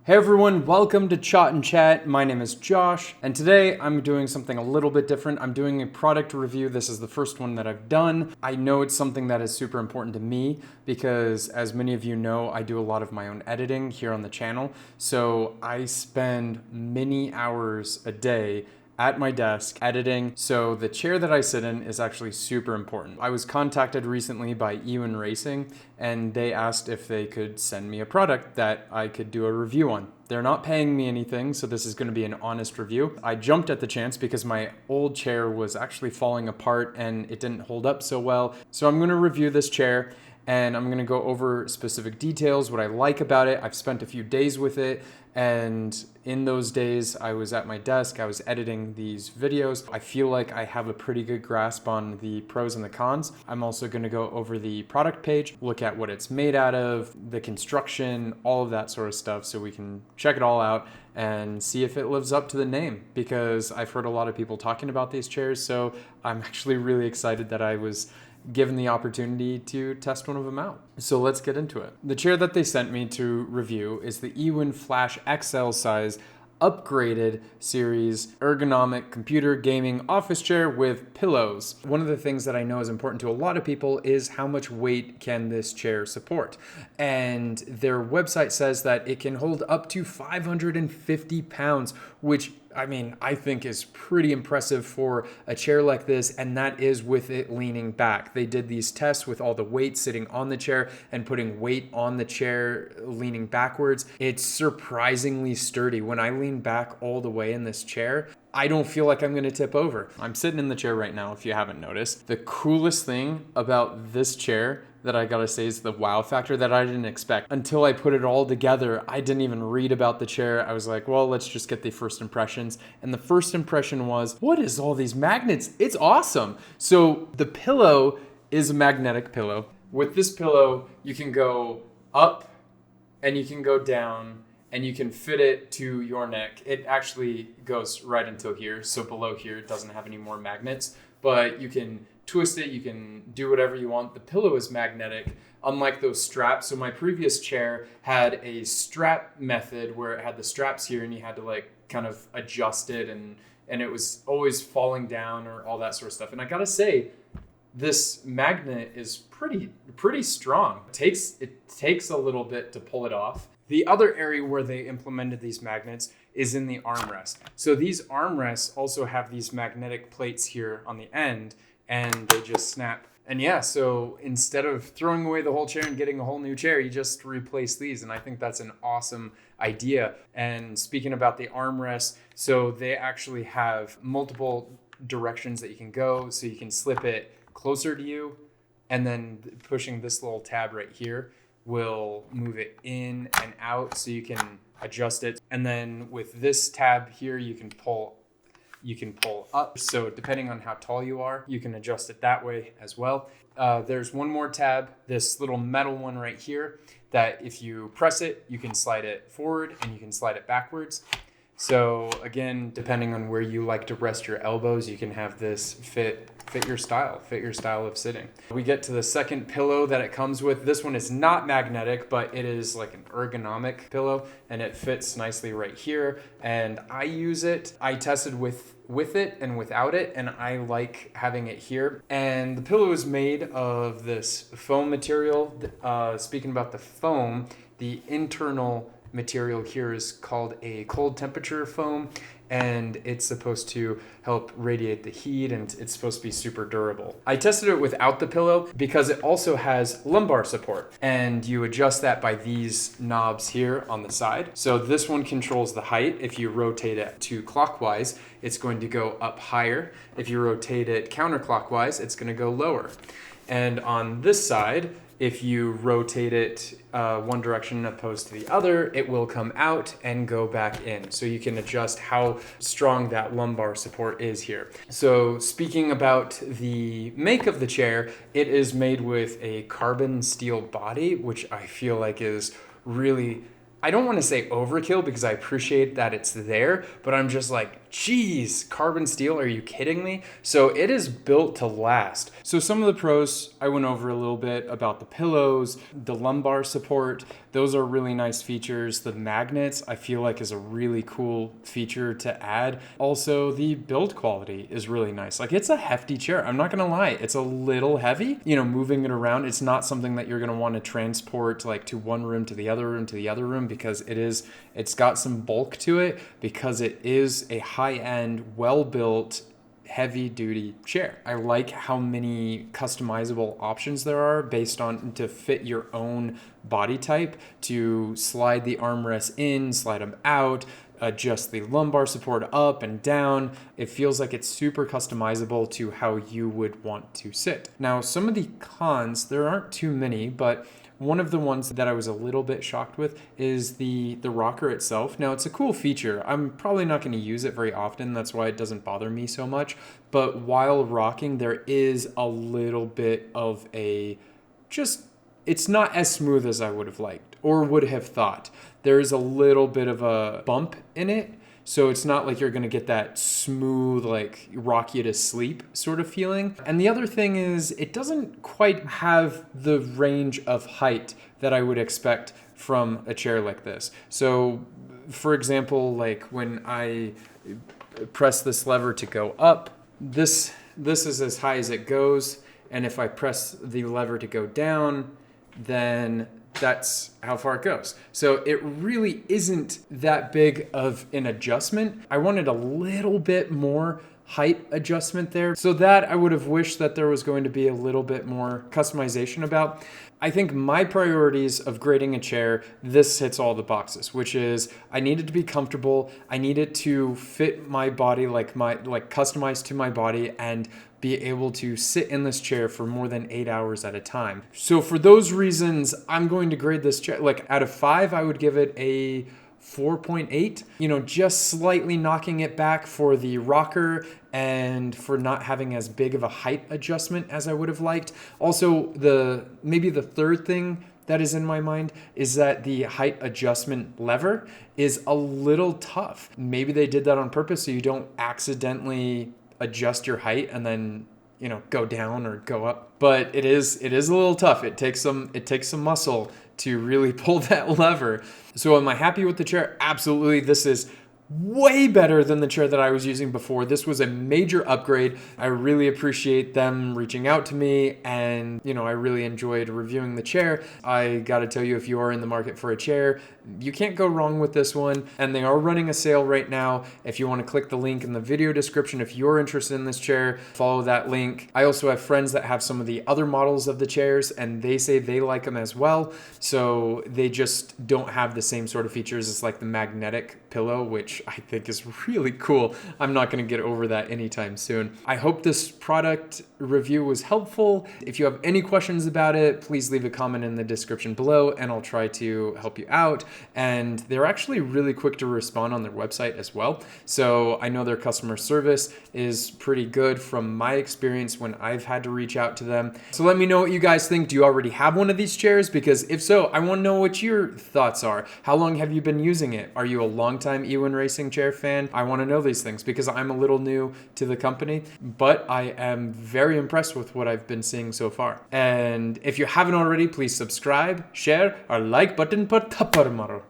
Hey everyone, welcome to ChaatNChat. My name is Josh, and today I'm doing something a little bit different. I'm doing a product review. This is the first one that I've done. I know it's something that is super important to me because, as many of you know, I do a lot of my own editing here on the channel. So I spend many hours a day at my desk editing. So the chair that I sit in is actually super important. I was contacted recently by Ewin Racing, and they asked if they could send me a product that I could do a review on. They're not paying me anything, so this is going to be an honest review. I jumped at the chance because my old chair was actually falling apart and it didn't hold up so well. So I'm going to review this chair and I'm going to go over specific details, what I like about it. I've spent a few days with it, and in those days I was at my desk, I was editing these videos. I feel like I have a pretty good grasp on the pros and the cons. I'm also going to go over the product page, look at what it's made out of, the construction, all of that sort of stuff, so we can check it all out and see if it lives up to the name, because I've heard a lot of people talking about these chairs, so I'm actually really excited that I was given the opportunity to test one of them out. So let's get into it. The chair that they sent me to review is the Ewin Flash XL size Upgraded series ergonomic computer gaming office chair with pillows. One of the things that I know is important to a lot of people is how much weight can this chair support. And their website says that it can hold up to 550 pounds, which I think is pretty impressive for a chair like this, and that is with it leaning back. They did these tests with all the weight sitting on the chair and putting weight on the chair leaning backwards. It's surprisingly sturdy. When I lean back all the way in this chair, I don't feel like I'm gonna tip over. I'm sitting in the chair right now, if you haven't noticed. The coolest thing about this chair that I gotta say is the wow factor that I didn't expect. Until I put it all together, I didn't even read about the chair. I was like, well, let's just get the first impressions. And the first impression was, what is all these magnets? It's awesome. So the pillow is a magnetic pillow. With this pillow, you can go up and you can go down, and you can fit it to your neck. It actually goes right until here. So below here, it doesn't have any more magnets, but you can twist it, you can do whatever you want. The pillow is magnetic, unlike those straps. So my previous chair had a strap method where it had the straps here and you had to like kind of adjust it, and it was always falling down or all that sort of stuff. And I gotta say, this magnet is pretty strong. It takes a little bit to pull it off. The other area where they implemented these magnets is in the armrest. So these armrests also have these magnetic plates here on the end, and they just snap. And yeah, so instead of throwing away the whole chair and getting a whole new chair, you just replace these. And I think that's an awesome idea. And speaking about the armrest, so they actually have multiple directions that you can go. So you can slip it closer to you, and then pushing this little tab right here will move it in and out, so you can adjust it. And then with this tab here, you can pull up. So depending on how tall you are, you can adjust it that way as well. There's one more tab, this little metal one right here, that if you press it, you can slide it forward and you can slide it backwards. So again, depending on where you like to rest your elbows, you can have this fit your style of sitting. We get to the second pillow that it comes with. This one is not magnetic, but it is like an ergonomic pillow, and it fits nicely right here. And I use it. I tested with it and without it, and I like having it here. And the pillow is made of this foam material. Speaking about the foam, the internal material here is called a cold temperature foam, and it's supposed to help radiate the heat, and it's supposed to be super durable. I tested it without the pillow because it also has lumbar support, and you adjust that by these knobs here on the side. So this one controls the height. If you rotate it to clockwise, it's going to go up higher. If you rotate it counterclockwise, it's going to go lower. And on this side, if you rotate it one direction opposed to the other, it will come out and go back in. So you can adjust how strong that lumbar support is here. So speaking about the make of the chair, it is made with a carbon steel body, which I feel like is really, I don't want to say overkill because I appreciate that it's there, but I'm just like, Geez, carbon steel, are you kidding me? So it is built to last. So some of the pros, I went over a little bit about the pillows, the lumbar support. Those are really nice features. The magnets, I feel like, is a really cool feature to add. Also, the build quality is really nice. Like, it's a hefty chair. I'm not gonna lie, it's a little heavy. You know, moving it around, it's not something that you're gonna want to transport like to one room to the other room to the other room, because it's got some bulk to it, because it is a high-end, well-built, heavy-duty chair. I like how many customizable options there are based on to fit your own body type, to slide the armrests in, slide them out, adjust the lumbar support up and down. It feels like it's super customizable to how you would want to sit. Now, some of the cons, there aren't too many, but one of the ones that I was a little bit shocked with is the rocker itself. Now, it's a cool feature. I'm probably not going to use it very often. That's why it doesn't bother me so much. But while rocking, there is a little bit of it's not as smooth as I would have liked or would have thought. There is a little bit of a bump in it. So it's not like you're going to get that smooth, like rock you to sleep sort of feeling. And the other thing is it doesn't quite have the range of height that I would expect from a chair like this. So for example, like when I press this lever to go up, this is as high as it goes. And if I press the lever to go down, then that's how far it goes. So it really isn't that big of an adjustment. I wanted a little bit more height adjustment there. So that I would have wished that there was going to be a little bit more customization about. I think my priorities of grading a chair, this hits all the boxes, which is I need it to be comfortable. I need it to fit my body, like customized to my body, and be able to sit in this chair for more than 8 hours at a time. So for those reasons, I'm going to grade this chair. Like out of 5, I would give it a 4.8, you know, just slightly knocking it back for the rocker and for not having as big of a height adjustment as I would have liked. Also, maybe the third thing that is in my mind is that the height adjustment lever is a little tough. Maybe they did that on purpose so you don't accidentally adjust your height and then, you know, go down or go up. But it is a little tough. It takes some muscle to really pull that lever. So am I happy with the chair? Absolutely. This is way better than the chair that I was using before. This was a major upgrade. I really appreciate them reaching out to me, and you know, I really enjoyed reviewing the chair. I got to tell you, if you are in the market for a chair, you can't go wrong with this one, and they are running a sale right now. If you want to click the link in the video description, if you're interested in this chair, follow that link. I also have friends that have some of the other models of the chairs, and they say they like them as well. So they just don't have the same sort of features as like the magnetic pillow, which I think is really cool. I'm not going to get over that anytime soon. I hope this product review was helpful. If you have any questions about it, please leave a comment in the description below and I'll try to help you out. And they're actually really quick to respond on their website as well. So I know their customer service is pretty good from my experience when I've had to reach out to them. So let me know what you guys think. Do you already have one of these chairs? Because if so, I want to know what your thoughts are. How long have you been using it? Are you a longtime Ewin Racing chair fan? I want to know these things because I'm a little new to the company, but I am very impressed with what I've been seeing so far. And if you haven't already, please subscribe, share, or like button पर थप्पड़ मारो.